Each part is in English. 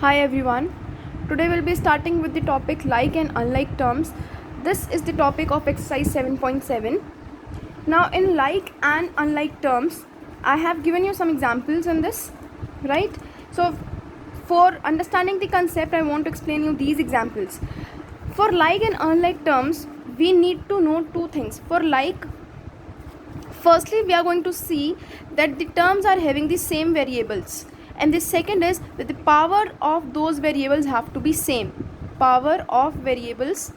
Hi everyone. Today we'll be starting with the topic like and unlike terms. This is the topic of exercise 7.7. Now in like and unlike terms, I have given you some examples in this, right? So for understanding the concept, I want to explain you these examples. For like and unlike terms, we need to know two things. For like, firstly we are going to see that the terms are having the same variables, and the second is that the power of those variables have to be same. Power of variables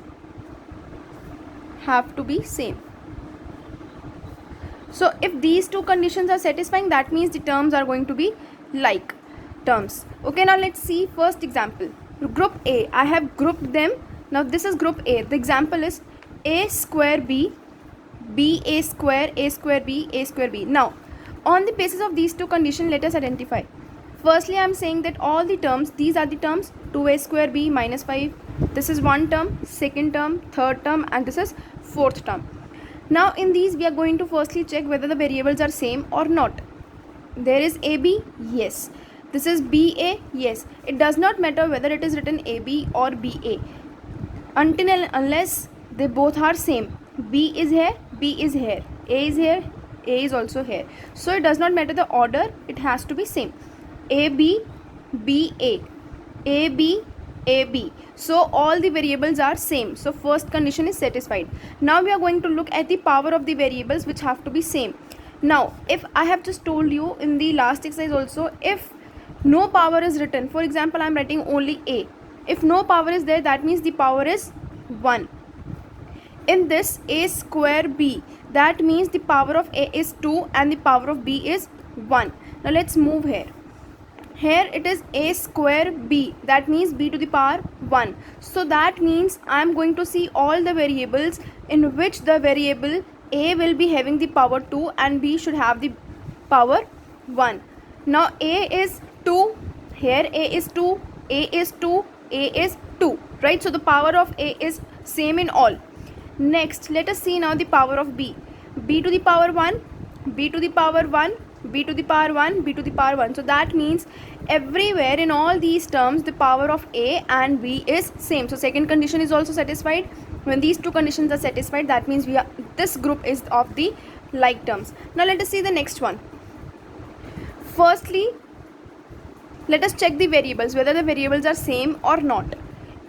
have to be same. So if these two conditions are satisfying, that means the terms are going to be like terms. Okay, now let's see first example. Group A, I have grouped them. Now this is group A. The example is a square b, b a square b, a square b. Now on the basis of these two conditions, let us identify. Firstly, I am saying that all the terms, these are the terms 2a square b minus 5. This is one term, second term, third term, and this is fourth term. Now in these we are going to firstly check whether the variables are same or not. There is AB, yes. This is BA, yes. It does not matter whether it is written AB or BA until and unless they both are same. B is here, B is here, A is here, A is also here. So it does not matter the order, it has to be same. AB, BA, AB, AB. So all the variables are same. So first condition is satisfied. Now we are going to look at the power of the variables which have to be same. Now if I have just told you in the last exercise also, if no power is written, for example I am writing only A. If no power is there, that means the power is 1. In this a square b, that means the power of A is 2 and the power of B is 1. Now let's move here. Here it is a square b, that means b to the power 1. So that means I am going to see all the variables in which the variable a will be having the power 2 and b should have the power 1. Now a is 2, here a is 2, a is 2, a is 2, right? So the power of a is same in all. Next, let us see now the power of b. B to the power 1, b to the power 1, b to the power 1, b to the power 1. So that means everywhere in all these terms the power of a and b is same. So second condition is also satisfied. When these two conditions are satisfied, that means this group is of the like terms. Now let us see the next one. Firstly, let us check the variables, whether the variables are same or not.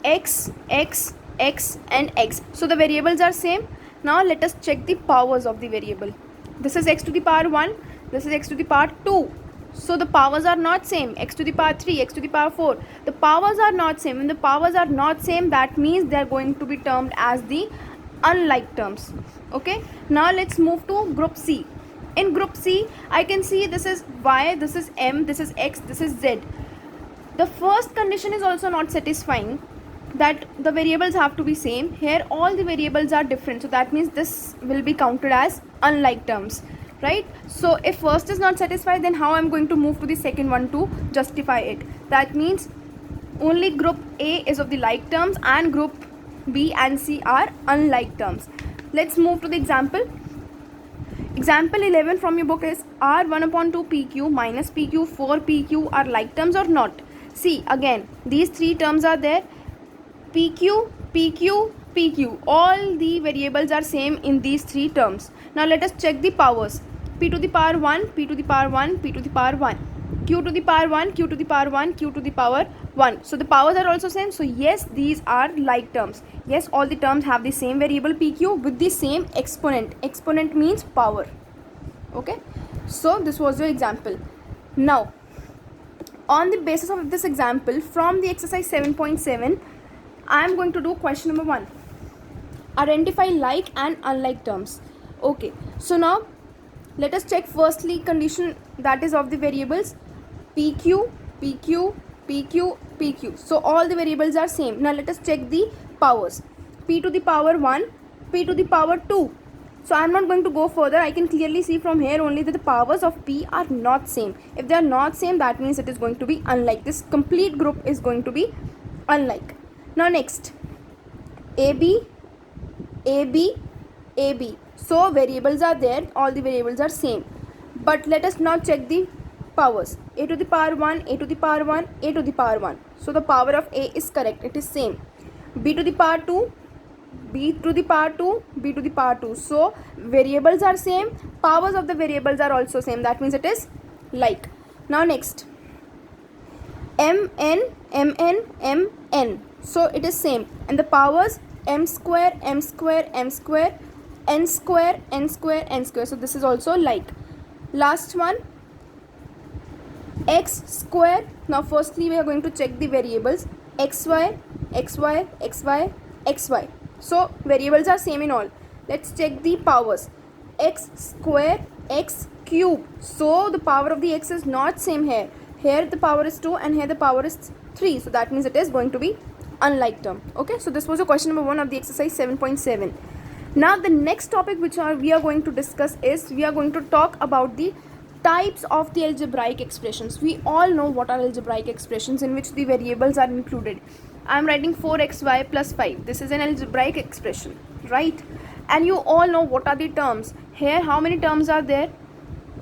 X, x, x and x. So the variables are same. Now let us check the powers of the variable. This is x to the power 1, this is x to the power 2. So the powers are not same. X to the power 3, x to the power 4. The powers are not same. When the powers are not same, that means they are going to be termed as the unlike terms. Okay. Now let's move to group C. In group C, I can see this is y, this is m, this is x, this is z. The first condition is also not satisfying, that the variables have to be same. Here all the variables are different, so that means this will be counted as unlike terms, right? So if first is not satisfied, then how I'm going to move to the second one to justify it? That means only group A is of the like terms and group B and C are unlike terms. Let's move to the example. Example 11 from your book is R 1 upon 2 PQ minus PQ 4 PQ are like terms or not? See, again these three terms are there. PQ, PQ, PQ. All the variables are same in these three terms. Now let us check the powers. P to the power 1, P to the power 1, P to the power 1. Q to the power 1, Q to the power 1, Q to the power 1. So the powers are also same. So yes, these are like terms. Yes, all the terms have the same variable PQ with the same exponent. Exponent means power. Okay. So this was your example. Now, on the basis of this example from the exercise 7.7, I am going to do question number 1. Identify like and unlike terms. Okay. So now let us check firstly condition, that is of the variables PQ, PQ, PQ, PQ. So all the variables are same. Now let us check the powers. P to the power 1, P to the power 2. So I am not going to go further. I can clearly see from here only that the powers of P are not same. If they are not same, that means it is going to be unlike. This complete group is going to be unlike. Now next, AB, AB, AB. So variables are there, all the variables are same. But let us now check the powers. A to the power 1, A to the power 1, A to the power 1. So the power of A is correct. It is same. B to the power 2, B to the power 2, B to the power 2. So variables are same. Powers of the variables are also same. That means it is like. Now next. Mn, Mn, Mn. So it is same. And the powers m square, m square, m square, n square, n square, n square. So this is also like. Last one, x square. Now firstly we are going to check the variables xy, xy, xy, xy. So variables are same in all. Let's check the powers. X square, x cube. So the power of the x is not same here. Here the power is 2 and here the power is 3. So that means it is going to be unlike term. Okay, so this was a question number 1 of the exercise 7.7. Now the next topic which we are going to discuss is we are going to talk about the types of the algebraic expressions. We all know what are algebraic expressions in which the variables are included. I am writing 4xy plus 5. This is an algebraic expression, right? And you all know what are the terms. Here how many terms are there?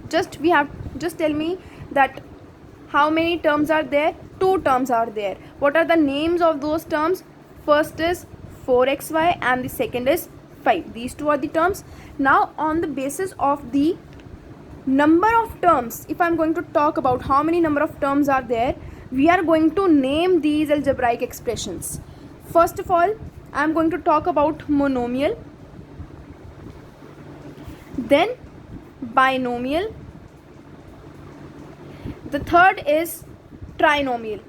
Just tell me that how many terms are there? 2 terms are there. What are the names of those terms? First is 4xy and the second is 5. These 2 are the terms. Now on the basis of the number of terms, if I am going to talk about how many number of terms are there, we are going to name these algebraic expressions. First of all, I am going to talk about monomial, then binomial, the third is trinomial.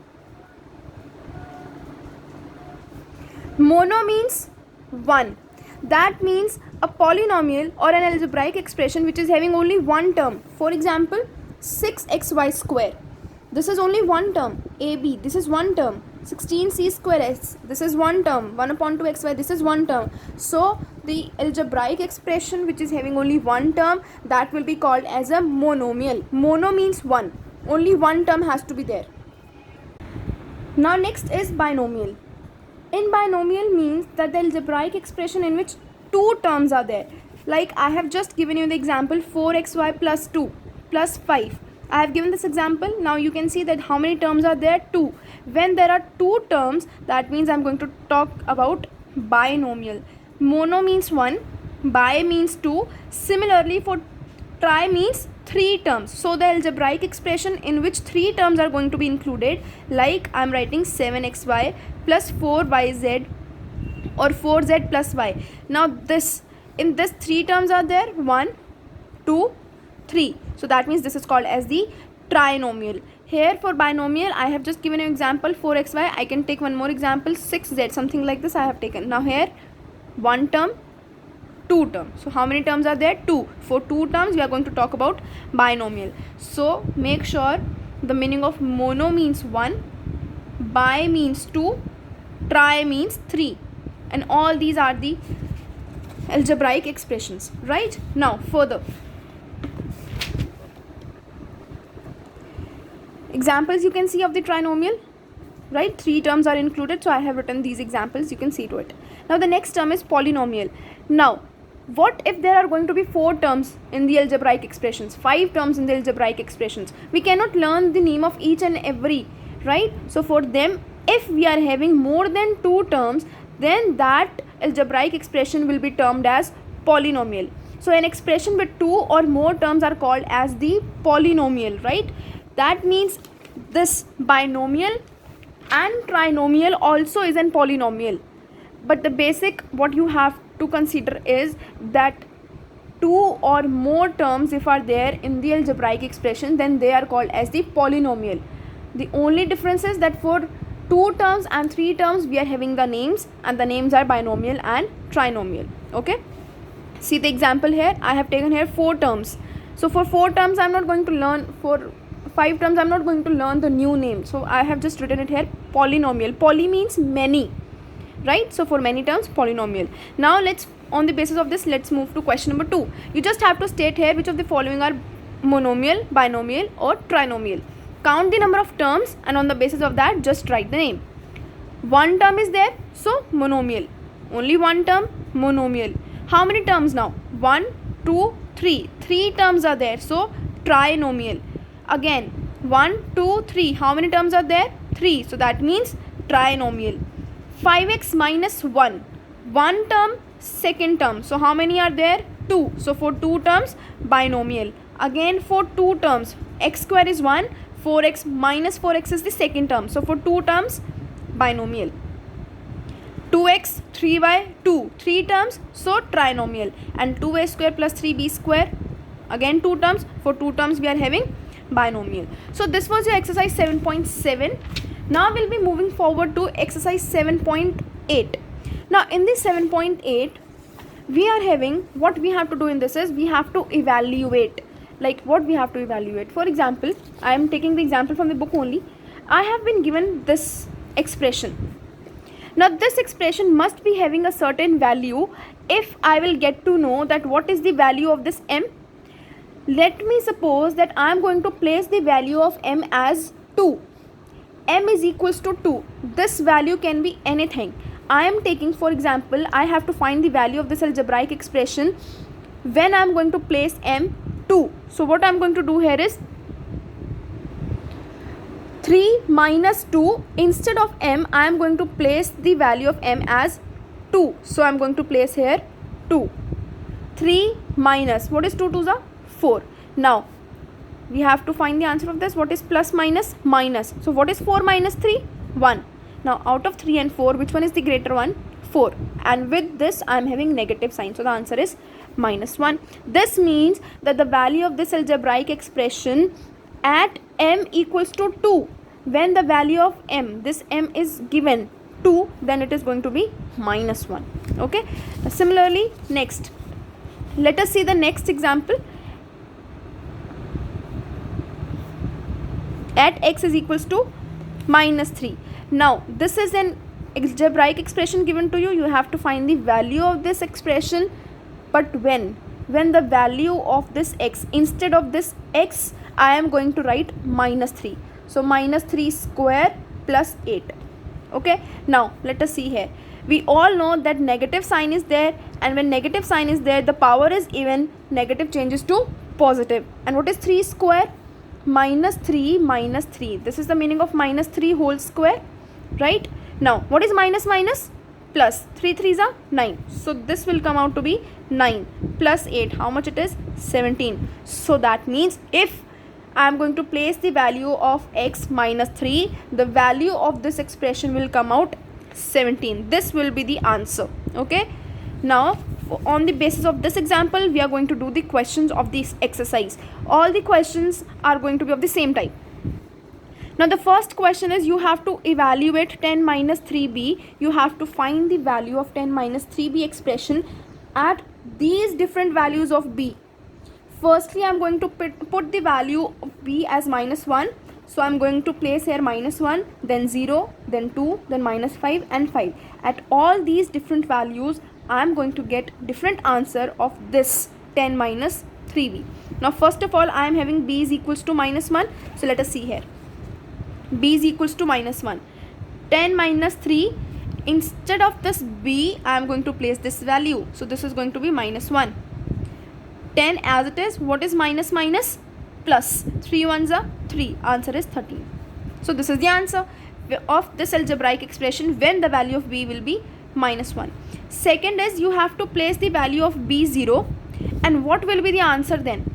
Mono means 1. That means a polynomial or an algebraic expression which is having only one term. For example, 6xy square. This is only one term. AB, this is one term. 16c square s, this is one term. 1 upon 2xy, this is one term. So the algebraic expression which is having only one term, that will be called as a monomial. Mono means 1. Only one term has to be there. Now next is binomial. In binomial means that the algebraic expression in which 2 terms are there. Like I have just given you the example 4xy plus 2 plus 5. I have given this example. Now you can see that how many terms are there? 2. When there are 2 terms, that means I am going to talk about binomial. Mono means 1, bi means 2. Similarly for tri means 3 terms. So the algebraic expression in which 3 terms are going to be included, like I am writing 7xy plus 4yz or 4z plus y. Now in this 3 terms are there, 1, 2, 3. So that means this is called as the trinomial. Here for binomial I have just given an example 4xy. I can take one more example 6z, something like this I have taken. Now here 1 term, 2 terms. So how many terms are there? 2. For 2 terms we are going to talk about binomial. So make sure the meaning of mono means 1, bi means 2, tri means 3, and all these are the algebraic expressions, right? Now further examples you can see of the trinomial, right? 3 terms are included, so I have written these examples, you can see to it. Now the next term is polynomial. Now what if there are going to be 4 terms in the algebraic expressions, 5 terms in the algebraic expressions? We cannot learn the name of each and every, right? So for them, if we are having more than 2 terms, then that algebraic expression will be termed as polynomial. So an expression with 2 or more terms are called as the polynomial, right? That means this binomial and trinomial also is an polynomial. But the basic what you have to consider is that 2 or more terms if are there in the algebraic expression, then they are called as the polynomial. The only difference is that for 2 terms and 3 terms we are having the names, and the names are binomial and trinomial. Okay, see the example here. I have taken here 4 terms. So for 4 terms I am not going to learn, for 5 terms I am not going to learn the new name. So I have just written it here polynomial. Poly means many, right? So for many terms, polynomial. Now let's, on the basis of this, let's move to question number 2. You just have to state here which of the following are monomial, binomial or trinomial. Count the number of terms and on the basis of that just write the name. 1 term is there, so monomial. Only 1 term, monomial. How many terms now? 1, 2, 3. 3 terms are there, so trinomial. Again 1 2 3, how many terms are there? 3, so that means trinomial. 5x minus 1, one term, second term, so how many are there? 2, so for 2 terms binomial. Again for 2 terms, x square is 1, 4x minus 4x is the second term, so for 2 terms binomial. 2x 3y 2, 3 terms, so trinomial. And 2a square plus 3b square, again 2 terms, for 2 terms we are having binomial. So this was your exercise 7.7. now we'll be moving forward to exercise 7.8. now in this 7.8 we are having, what we have to do in this is we have to evaluate. Like what we have to evaluate, for example, I am taking the example from the book only. I have been given this expression. Now this expression must be having a certain value if I will get to know that what is the value of this m. Let me suppose that I am going to place the value of m as 2. m is equals to 2. This value can be anything. I am taking, for example, I have to find the value of this algebraic expression when I am going to place m 2. So what I am going to do here is 3 minus 2, instead of m I am going to place the value of m as 2. So I am going to place here 2. 3 minus, what is 2 to the 4. Now we have to find the answer of this. What is plus minus minus? So what is 4 minus 3? 1. Now out of 3 and 4, which one is the greater one? 4. And with this I am having negative sign, so the answer is minus 1. This means that the value of this algebraic expression at m equals to 2, when the value of m, this m is given 2, then it is going to be minus 1. Okay. Similarly, next, let us see the next example. At x is equals to minus 3. Now this is an algebraic expression given to you. You have to find the value of this expression, but when the value of this x, instead of this x I am going to write minus 3. So minus 3 square plus 8. Okay. Now let us see here. We all know that negative sign is there, and when negative sign is there, the power is even, negative changes to positive. And what is 3 square? Minus 3 minus 3. This is the meaning of minus 3 whole square, right? Now what is minus minus? Plus. 3 3s are 9. So this will come out to be 9 plus 8. How much it is? 17. So that means if I am going to place the value of x minus 3, the value of this expression will come out 17. This will be the answer. Okay. Now on the basis of this example, we are going to do the questions of this exercise. All the questions are going to be of the same type. Now the first question is, you have to evaluate 10 minus 3b. You have to find the value of 10 minus 3b expression at these different values of b. Firstly, I am going to put the value of b as minus 1. So I am going to place here minus 1, then 0, then 2, then minus 5 and 5. At all these different values, I am going to get different answer of this 10 minus 3b. Now first of all, I am having b is equals to minus 1. So let us see here. b is equals to minus 1. 10 minus 3, instead of this b, I am going to place this value. So this is going to be minus 1. 10 as it is. What is minus minus? Plus. 3 ones are 3. Answer is 13. So this is the answer of this algebraic expression when the value of b will be minus 1. Second is, you have to place the value of b 0, and what will be the answer then?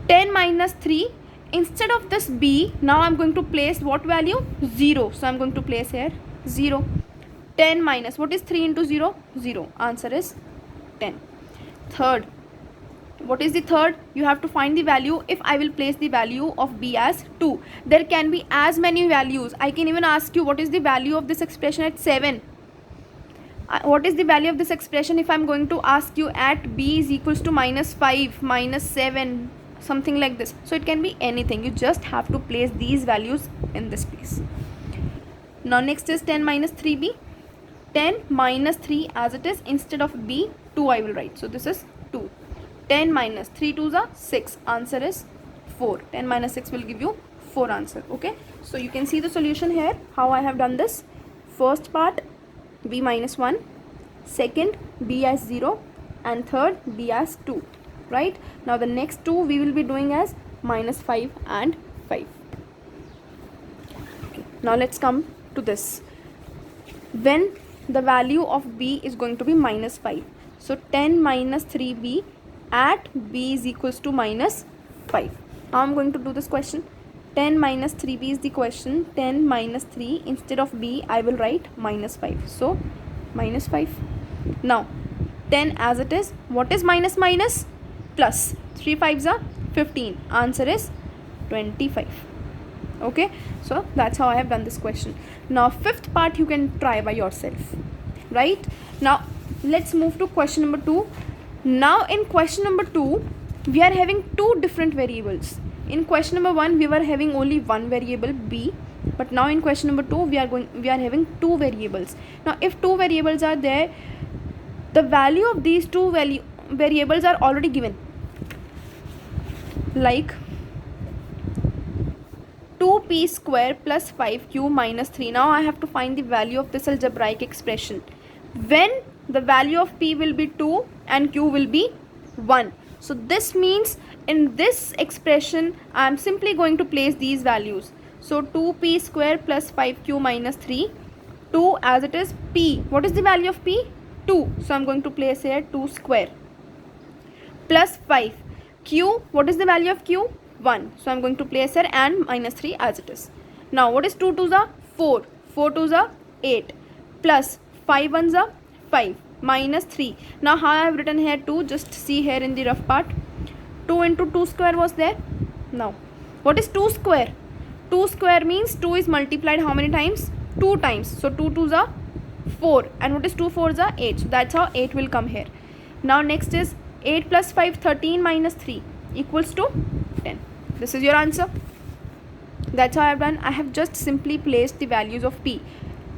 10 minus 3, instead of this b, now I am going to place what value? 0. So I am going to place here 0. 10 minus, what is 3 into 0? 0. Answer is 10. Third, what is the third? You have to find the value if I will place the value of b as 2. There can be as many values. I can even ask you, what is the value of this expression at 7? What is the value of this expression if I am going to ask you at b is equals to minus 5, minus 7, something like this. So it can be anything. You just have to place these values in this place. Now next is 10 minus 3b. 10 minus 3 as it is, instead of b, 2 I will write. So this is 2. 10 minus 3 2s are 6. Answer is 4. 10 minus 6 will give you 4 answer. Okay. So you can see the solution here, how I have done this. First part, b minus 1. Second, b as 0. And third, b as 2. Right. Now the next two we will be doing as minus 5 and 5. Okay. Now let's come to this. When the value of b is going to be minus 5. So 10 minus 3b at b is equals to minus 5. Now I'm going to do this question. 10 minus 3b is the question. 10 minus 3, instead of b I will write minus 5. So minus 5. Now 10 as it is. What is minus minus? Plus. 3 5s are 15. Answer is 25. Okay, so that's how I have done this question. Now fifth part you can try by yourself, right? Now let's move to question number 2. Now in question number 2 we are having two different variables. In question number 1 we were having only one variable b, but now in question number 2 we are having two variables. Now if two variables are there, the value of these two variables are already given, like 2p square plus 5q minus 3. Now I have to find the value of this algebraic expression when the value of p will be 2 and q will be 1. So this means in this expression I am simply going to place these values. So 2p square plus 5q minus 3, 2 as it is, p, what is the value of p? 2. So I am going to place here 2 square plus 5. Q, what is the value of q? 1. So I am going to place here and minus 3 as it is. Now what is 2 2s are 4, 4 2s are 8 plus 5 1s are 5 minus 3. Now how I have written here 2, just see here in the rough part. 2 into 2 square was there. Now what is 2 square? 2 square means 2 is multiplied how many times? 2 times. So 2 2s are 4, and what is 2 4s are 8. So that's how 8 will come here. Now next is 8 plus 5, 13 minus 3 equals to 10. This is your answer. That's how I have done. I have just simply placed the values of p.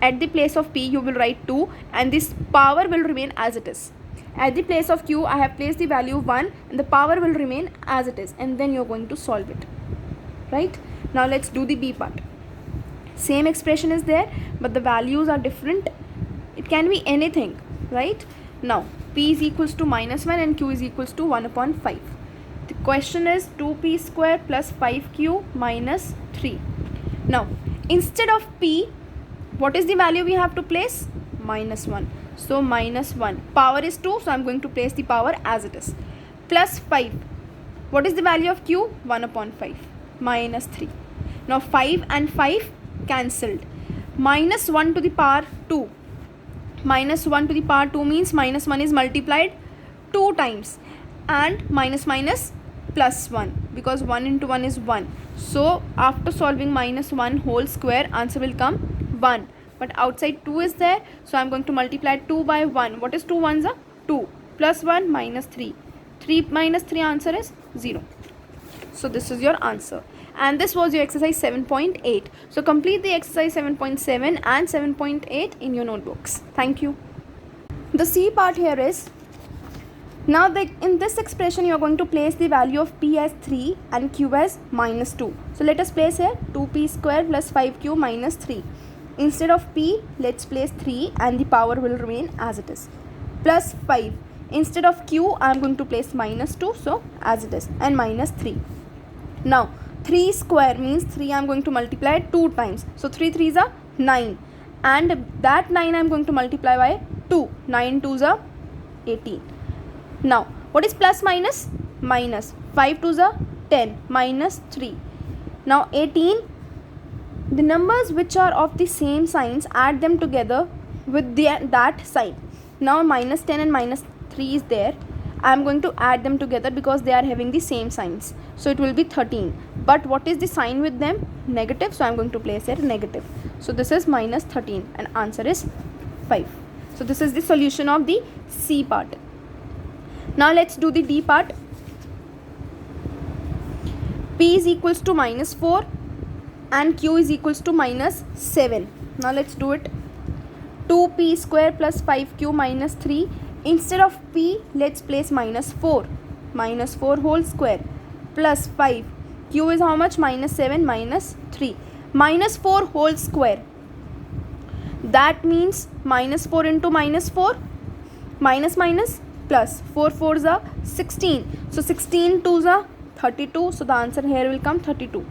At the place of p you will write 2 and this power will remain as it is. At the place of q I have placed the value 1 and the power will remain as it is, and then you are going to solve it, right? Now let's do the b part. Same expression is there but the values are different. It can be anything, right? Now p is equals to minus 1 and q is equals to 1 upon 5. The question is 2p square plus 5q minus 3. Now instead of p, what is the value we have to place? Minus 1. So minus 1. Power is 2, so I am going to place the power as it is. Plus 5. What is the value of q? 1 upon 5. Minus 3. Now 5 and 5 cancelled. Minus 1 to the power 2. Minus 1 to the power 2 means minus 1 is multiplied 2 times. And minus minus plus 1, because 1 into 1 is 1. So after solving minus 1 whole square, answer will come 1. But outside 2 is there, so I am going to multiply 2 by 1. What is 2 ones are? 2 plus 1 minus 3. 3 minus 3, answer is 0. So this is your answer. And this was your exercise 7.8. So complete the exercise 7.7 and 7.8 in your notebooks. Thank you. The C part here is, now in this expression you are going to place the value of p as 3 and q as minus 2. So let us place here 2p square plus 5q minus 3. Instead of p, let's place 3 and the power will remain as it is. Plus 5. Instead of q, I am going to place minus 2, so as it is, and minus 3. Now 3 square means 3 I am going to multiply 2 times. So 3 3s are 9, and that 9 I am going to multiply by 2. 9 2s are 18. Now what is plus minus? Minus. 5 2s are 10 minus 3. Now 18. The numbers which are of the same signs, add them together with that sign. Now minus 10 and minus 3 is there. I am going to add them together because they are having the same signs. So it will be 13. But what is the sign with them? Negative. So I am going to place here negative. So this is minus 13 and answer is 5. So this is the solution of the C part. Now let's do the D part. P is equals to minus 4 and Q is equals to minus 7. Now let's do it. 2p square plus 5q minus 3. Instead of p, let's place minus 4. Minus 4 whole square plus 5. Q is how much? Minus 7 minus 3. Minus 4 whole square. That means minus 4 into minus 4. Minus minus plus. 4 4s are 16. So 16 2s are 32, so the answer here will come 32.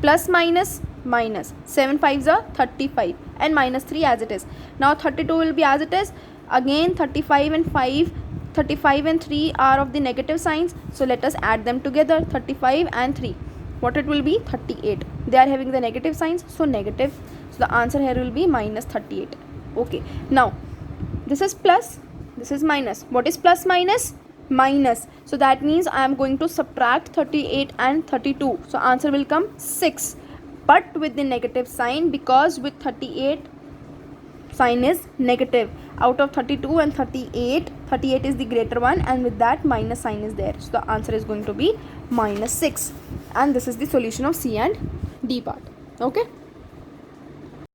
Plus minus minus, 7 5s are 35 and minus 3 as it is. Now 32 will be as it is. Again 35 and 3 are of the negative signs, so let us add them together. 35 and 3, what it will be? 38. They are having the negative signs, so negative, so the answer here will be minus 38. Okay, now this is plus, this is minus. What is plus minus? Minus, so that means I am going to subtract 38 and 32, so answer will come 6, but with the negative sign, because with 38 sign is negative. Out of 32 and 38, 38 is the greater one, and with that minus sign is there, so the answer is going to be minus 6. And this is the solution of C and D part. Okay.